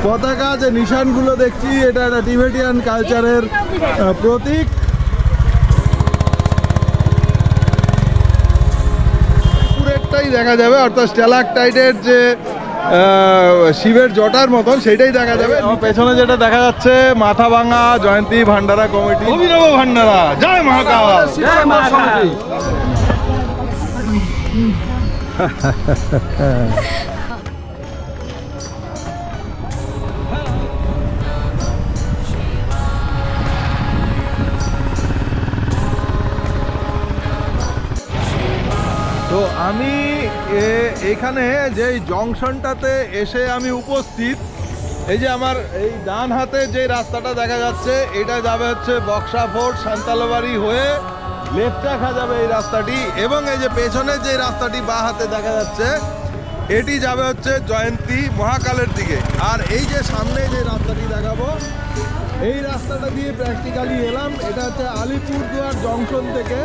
পতাকা যে নিশানগুলো দেখছি এটা একটা টিবেটিয়ান কালচারের প্রতীক। পুরেরটাই দেখা যাবে, অর্থাৎ স্ট্যালাকটাইটের যে শিবের জটার মতন সেটাই দেখা যাবে। পেছনে যেটা দেখা যাচ্ছে মাথাভাঙা জয়ন্তী ভান্ডারা কমিটি, অভিনব ভান্ডারা, জয় মহাকাল। তো আমি এখানে যে জংশনটাতে এসে আমি উপস্থিত, এই যে আমার এই ডান হাতে যে রাস্তাটা দেখা যাচ্ছে এটা যাবে হচ্ছে বক্সা ফোর্ট সান্তালবাড়ি হয়ে লেপচাখা যাবে এই রাস্তাটি, এবং এই যে পেছনে যে রাস্তাটি বাঁ হাতে দেখা যাচ্ছে এটি যাবে হচ্ছে জয়ন্তী মহাকালের দিকে। আর এই যে সামনে যে রাস্তাটি দেখাবো এই রাস্তাটা দিয়ে প্র্যাকটিক্যালি এলাম, এটা হচ্ছে আলিপুরদুয়ার জংশন থেকে।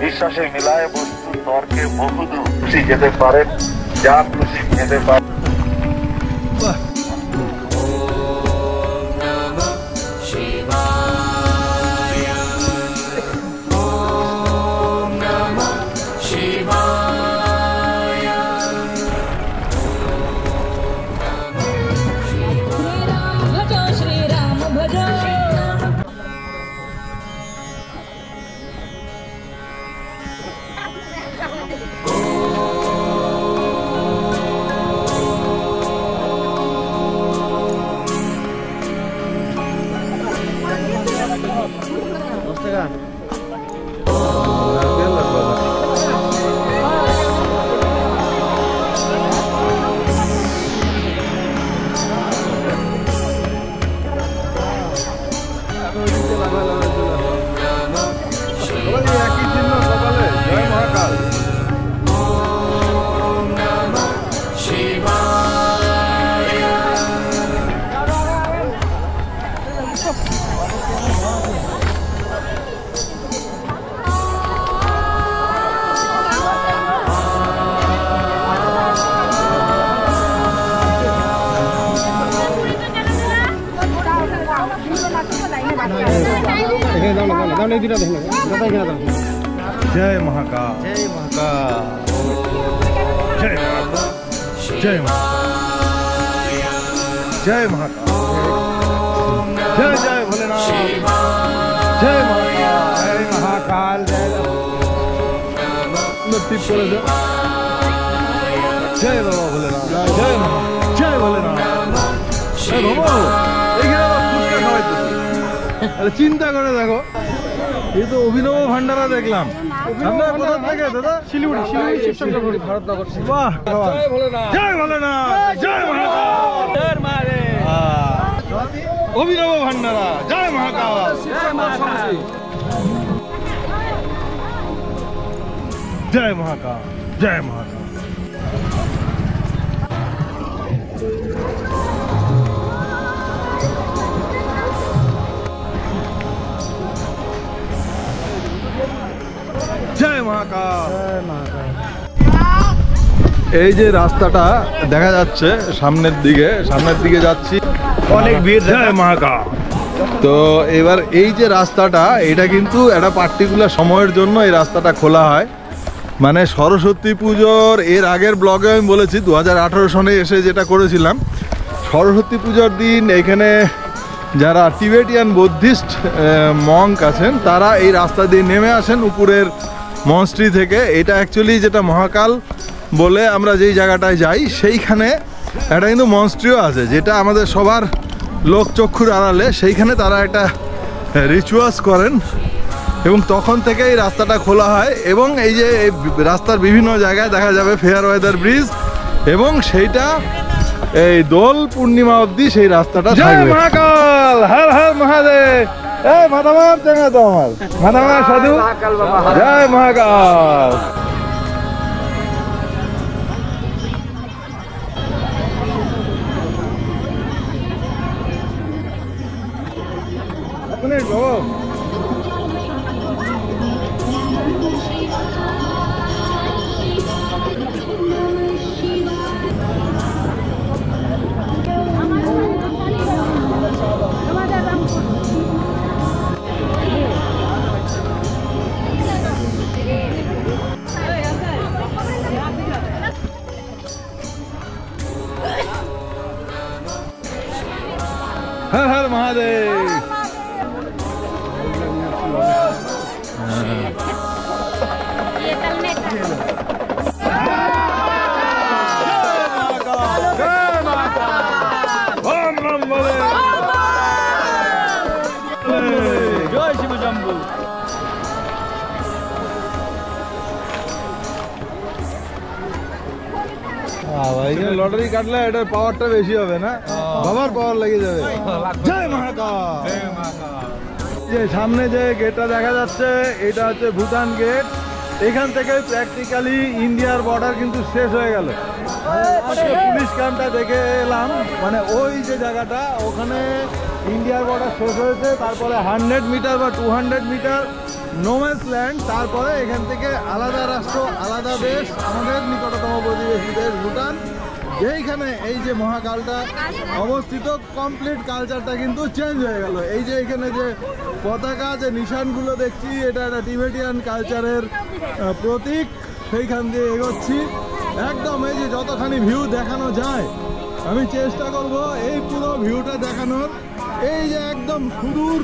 বিশ্বাসে মিলায় বস্তু তর্কে বহুদূর খুশি যেতে পারেন, যা খুশি যেতে পারেন। जय महाकाल, जय महाकाल, जय महाकाल, जय महाकाल, जय महाकाल, जय जय भोलेनाथ, जय महाकाल, जय महाकाल, जय टिप करे दे, जय बाबा भोलेनाथ, जय महाकाल, जय भोलेनाथ, जय बाबा। এখানে আবার ফুচকা খাওয়াইতেছে, তাহলে চিন্তা করে দেখো। এই তো অভিনব ভান্ডারা দেখলাম। আপনারা কোথা থেকে দাদা? শিলিগুড়ি, শিবচন্দ্রপুর, ভারতনগর। বাহ, জয় ভোলেনাথ, জয় ভোলেনাথ, জয় মহাকাল, জয় মারে। অভিনব ভান্ডারা, জয় মহাকাল, জয় মহাকাল, জয় মহাকাল, জয় মহাকাল। জয় মহাকাল, জয় মহাকাল। এই যে রাস্তাটা দেখা যাচ্ছে সামনের দিকে যাচ্ছি, অনেক ভিড়। জয় মহাকাল। তো এবার এই যে রাস্তাটা, এটা কিন্তু একটা পার্টিকুলার সময়ের জন্য এই রাস্তাটা খোলা হয়। মানে সরস্বতী পুজোর এর আগের ব্লগে আমি বলেছি 2018 সনে এসে যেটা করেছিলাম, সরস্বতী পুজোর দিন এখানে যারা টিবেটিয়ান বৌদ্ধিস্ট মঙ্ক আছেন তারা এই রাস্তা দিয়ে নেমে আসেন উপরের মনস্ট্রি থেকে। এটা অ্যাকচুয়ালি যেটা মহাকাল বলে আমরা যেই জায়গাটায় যাই, সেইখানে একটা কিন্তু মনস্ট্রিও আছে, যেটা আমাদের সবার লোকচক্ষুর আড়ালে। সেইখানে তারা একটা রিচুয়ালস করেন এবং তখন থেকে এই রাস্তাটা খোলা হয়। এবং এই যে এই রাস্তার বিভিন্ন জায়গায় দেখা যাবে ফেয়ার ওয়েদার ব্রিজ, এবং সেইটা এই দোল পূর্ণিমা অবধি সেই রাস্তাটা থাকবে। মহাকাল, হর হর মহাদেব। এই মাথামার চেঙ্গা তো আমার মাথামার সাধু, জয় মহাকাল। हर हर महादेव। जय शिव जम्बू। লটারি কাটলে এটার পাওয়ারটা বেশি হবে না, বাবার পাওয়ার লেগে যাবে। জয় মহাকাল। যে সামনে যে গেটটা দেখা যাচ্ছে এটা হচ্ছে ভুটান গেট। এখান থেকে প্র্যাকটিক্যালি ইন্ডিয়ার বর্ডার কিন্তু শেষ হয়ে গেল। পুলিশ ক্যাম্পটা দেখে এলাম, মানে ওই যে জায়গাটা ওখানে ইন্ডিয়ার বর্ডার শেষ হয়েছে। তারপরে 100 মিটার বা 200 মিটার নোম্যান্স ল্যান্ড, তারপরে এখান থেকে আলাদা রাষ্ট্র, আলাদা দেশ, আমাদের নিকটতম প্রতিবেশী দেশ ভুটান, যেইখানে এই যে মহাকালটা অবস্থিত। কমপ্লিট কালচারটা কিন্তু চেঞ্জ হয়ে গেল। এই যে এখানে যে পতাকা, যে নিশানগুলো দেখছি, এটা একটা টিবেটিয়ান কালচারের প্রতীক। সেইখান দিয়ে এগোচ্ছি একদম। এই যে যতখানি ভিউ দেখানো যায় আমি চেষ্টা করব এই পুরো ভিউটা দেখানোর। এই যে একদম সুদূর,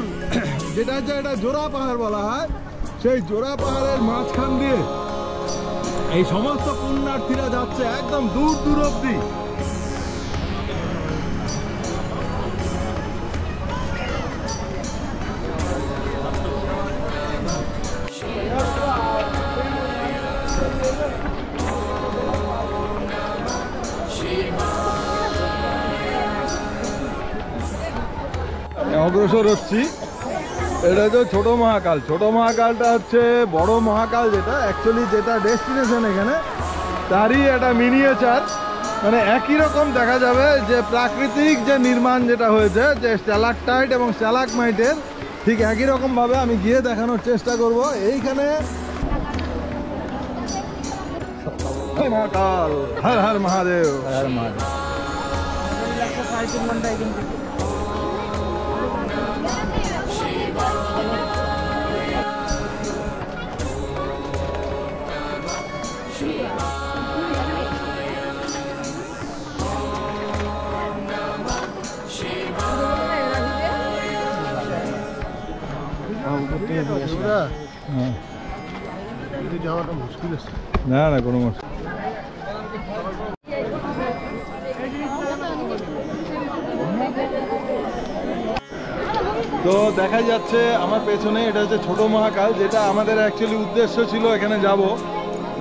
যেটা হচ্ছে এটা জোড়া পাহাড় বলা হয়, সেই জোড়া পাহাড়ের মাঝখান দিয়ে এই সমস্ত পুণ্যার্থীরা যাচ্ছে একদম দূর দূর অব্দি। অগ্রসর হচ্ছি। এটা হচ্ছে ছোট মহাকাল। ছোট মহাকালটা হচ্ছে বড় মহাকাল, যেটা অ্যাকচুয়ালি যেটা ডেস্টিনেশন এখানে, তারই একটা মিনিয়েচার। মানে একই রকম দেখা যাবে যে প্রাকৃতিক যে নির্মাণ যেটা হয়েছে, যে স্ট্যালাকটাইট এবং স্ট্যালাকমাইটের, ঠিক একই রকমভাবে আমি গিয়ে দেখানোর চেষ্টা করব। এইখানে মহাকাল, হর হর মহাদেব, হর মহাদেব। হ্যাঁ যাওয়াটা মুশকিল আছে। না না কোনো মুশকিল। তো দেখা যাচ্ছে আমার পেছনে, এটা হচ্ছে ছোট মহাকাল, যেটা আমাদের অ্যাকচুয়ালি উদ্দেশ্য ছিল এখানে যাব।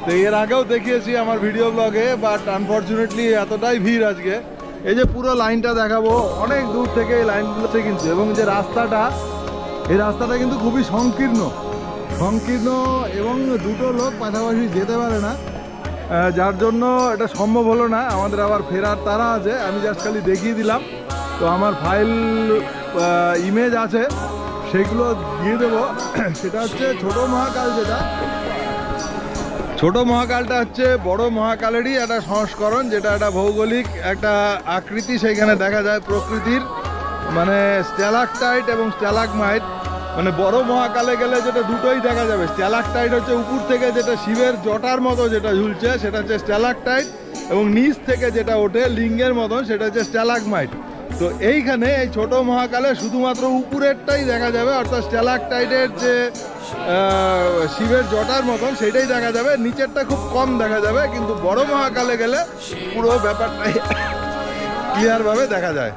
তো এর আগেও দেখিয়েছি আমার ভিডিও ব্লগে, বাট আনফর্চুনেটলি এতটাই ভিড় আজকে। এই যে পুরো লাইনটা দেখাবো, অনেক দূর থেকে এই লাইনগুলোতে কিন্তু, এবং যে রাস্তাটা, এই রাস্তাটা কিন্তু খুবই সংকীর্ণ এবং দুটো লোক পাশাপাশি যেতে পারে না, যার জন্য এটা সম্ভব হলো না। আমাদের আবার ফেরার তারা আছে, আমি জাস্ট খালি দেখিয়ে দিলাম। তো আমার ফাইল ইমেজ আছে, সেগুলো দিয়ে দেবো। সেটা হচ্ছে ছোট মহাকাল, যেটা ছোট মহাকালটা হচ্ছে বড় মহাকালেরই একটা সংস্করণ, যেটা একটা ভৌগোলিক একটা আকৃতি সেইখানে দেখা যায় প্রকৃতির, মানে স্ট্যালাকটাইট এবং স্ট্যালাগমাইট। মানে বড় মহাকালে গেলে যেটা দুটোই দেখা যাবে, স্ট্যালাকটাইট হচ্ছে উপর থেকে যেটা শিবের জটার মতো যেটা ঝুলছে সেটা হচ্ছে স্ট্যালাকটাইট, এবং নিচ থেকে যেটা ওঠে লিঙ্গের মতন সেটা হচ্ছে স্ট্যালাগমাইট। তো এইখানে এই ছোট মহাকালে শুধুমাত্র উপরেরটাই দেখা যাবে, অর্থাৎ স্ট্যালাকটাইটের যে শিবের জটার মতন সেটাই দেখা যাবে, নিচেরটা খুব কম দেখা যাবে। কিন্তু বড় মহাকালে গেলে পুরো ব্যাপারটাই ক্লিয়ারভাবে দেখা যায়।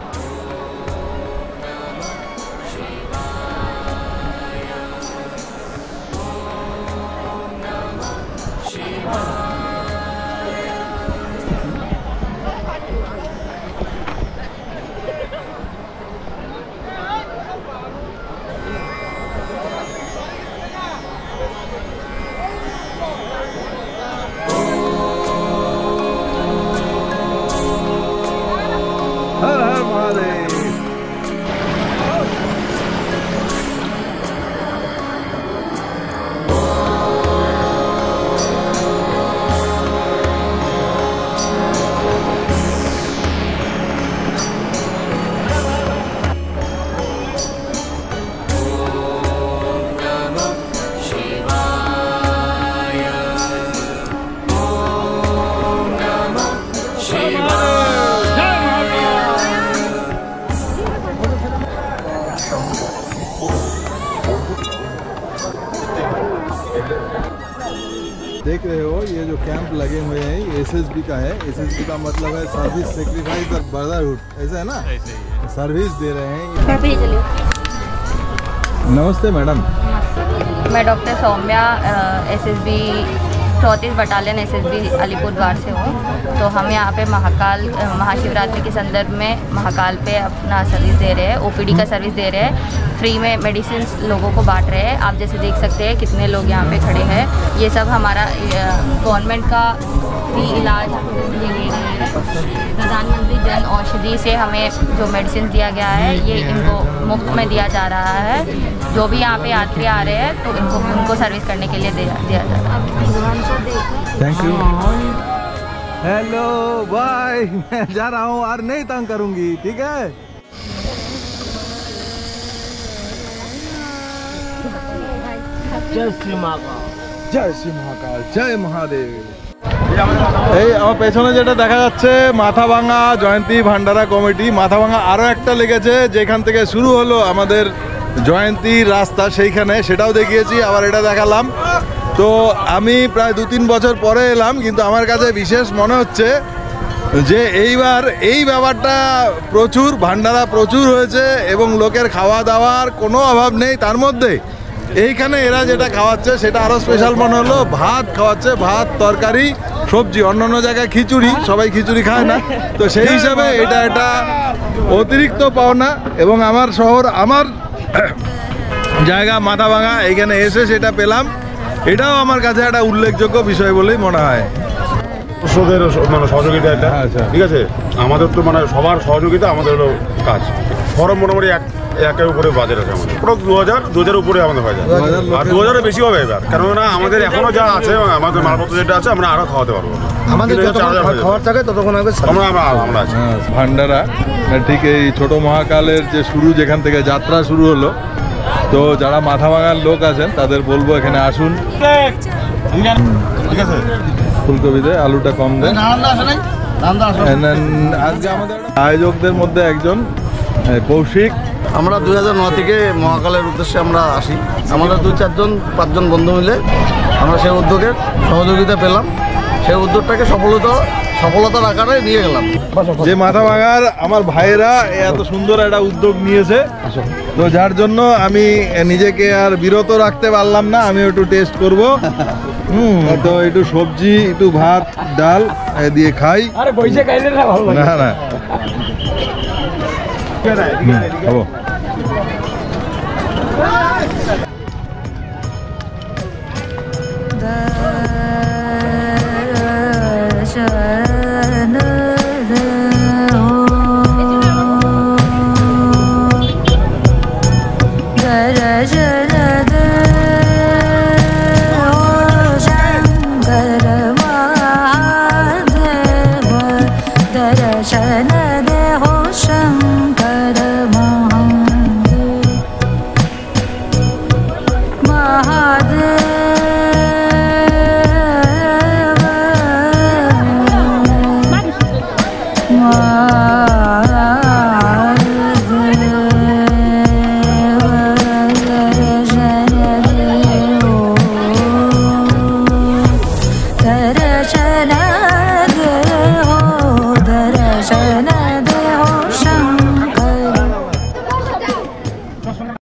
हर हर महादेव। देख रहे हो ये जो कैंप लगे हुए हैं ये एसएसबी का है। एसएसबी का मतलब है सर्विस सेक्रीफाइस और ब्रदरहुड, ऐसा है ना, सर्विस दे रहे हैं। नमस्ते मैडम। मैं doctor Saumya SSB 34 battalion SSB Alipurduar से हूँ। तो हम यहाँ पे महाशिवरात्रि के संदर्भ में महाकाल पे अपना सर्विस दे रहे हैं, ओपीडी का सर्विस दे रहे हैं, फ्री में मेडिसिन लोगों को बांट रहे हैं। आप जैसे देख सकते हैं कितने लोग यहाँ पे खड़े हैं। ये सब हमारा गवर्नमेंट का फ्री इलाज ये ले रहे हैं। प्रधानमंत्री जन औषधि से हमें जो मेडिसिन दिया गया है ये इनको मुफ्त में दिया जा रहा है। जो भी यहाँ पे यात्री आ रहे हैं तो उनको सर्विस करने के लिए दिया जा रहा है। Thank you. Hello bye. मैं जा रहा हूँ और नहीं तंग करूँगी, ठीक है। जय श्री महाकाल, जय श्री महाकाल, जय महादेव। এই আমার পেছনে যেটা দেখা যাচ্ছে মাথাভাঙা জয়ন্তী ভান্ডারা কমিটি। মাথাভাঙা আরও একটা লেগেছে যেখান থেকে শুরু হলো আমাদের জয়ন্তীর রাস্তা, সেইখানে সেটাও দেখিয়েছি, আবার এটা দেখালাম। তো আমি প্রায় 2-3 বছর পরে এলাম, কিন্তু আমার কাছে বিশেষ মনে হচ্ছে যে এইবার এই ব্যাপারটা প্রচুর, ভান্ডারা প্রচুর হয়েছে এবং লোকের খাওয়া দাওয়ার কোনো অভাব নেই। তার মধ্যে এইখানে এরা যেটা খাওয়াচ্ছে সেটা আরও স্পেশাল মনে হলো, ভাত খাওয়াচ্ছে, ভাত তরকারি সবজি। অন্যান্য জায়গায় খিচুড়ি, সবাই খিচুড়ি খায় না, তো সেই হিসাবে এটা একটা অতিরিক্ত পাওনা। এবং আমার শহর, আমার জায়গা মাথাভাঙা, এখানে এসে সেটা পেলাম, এটাও আমার কাছে একটা উল্লেখযোগ্য বিষয় বলেই মনে হয়। দর্শকদের মানে সহযোগিতা এটা, ঠিক আছে। আমাদের তো মানে সবার সহযোগিতা আমাদের হলো কাজ। ফরম মোটামুটি একের উপরে বাজেট আছে আমাদের, পুরো 2000 উপরে আমাদের বাজার, আর 2000-এর বেশি হবে এবার, কেননা আমাদের এখনো যা আছে, আমাদের মালপত্র যেটা আছে আমরা আরও খাওয়াতে পারবো। আমাদের খাওয়ার থাকে ততক্ষণ আমরা আছি। ভান্ডারা ঠিক এই ছোট মহাকালের যে শুরু, যেখান থেকে যাত্রা শুরু হলো। তো যারা মাথাভাঙার লোক আছেন তাদের বলবো এখানে আসুন, ঠিক আছে। ফুলকপিতে আলুটা কম দেন। আজকে আমাদের আয়োজকদের মধ্যে একজন কৌশিক। আমরা 2009 থেকে মহাকালের উদ্দেশ্যে আমরা আসি। আমরা 2-4-5 বন্ধু মিলে আমরা সেই উদ্যোগের সহযোগিতা পেলাম, সেই উদ্যোগটাকে সফলতার আকারে নিয়ে গেলাম। যে মাথা ভাঙার আমার ভাইয়েরা এত সুন্দর একটা উদ্যোগ নিয়েছে, তো যার জন্য আমি নিজেকে আর বিরত রাখতে পারলাম না, আমি একটু টেস্ট করব। তো একটু সবজি, একটু ভাত ডাল দিয়ে খাই। না না খাবো।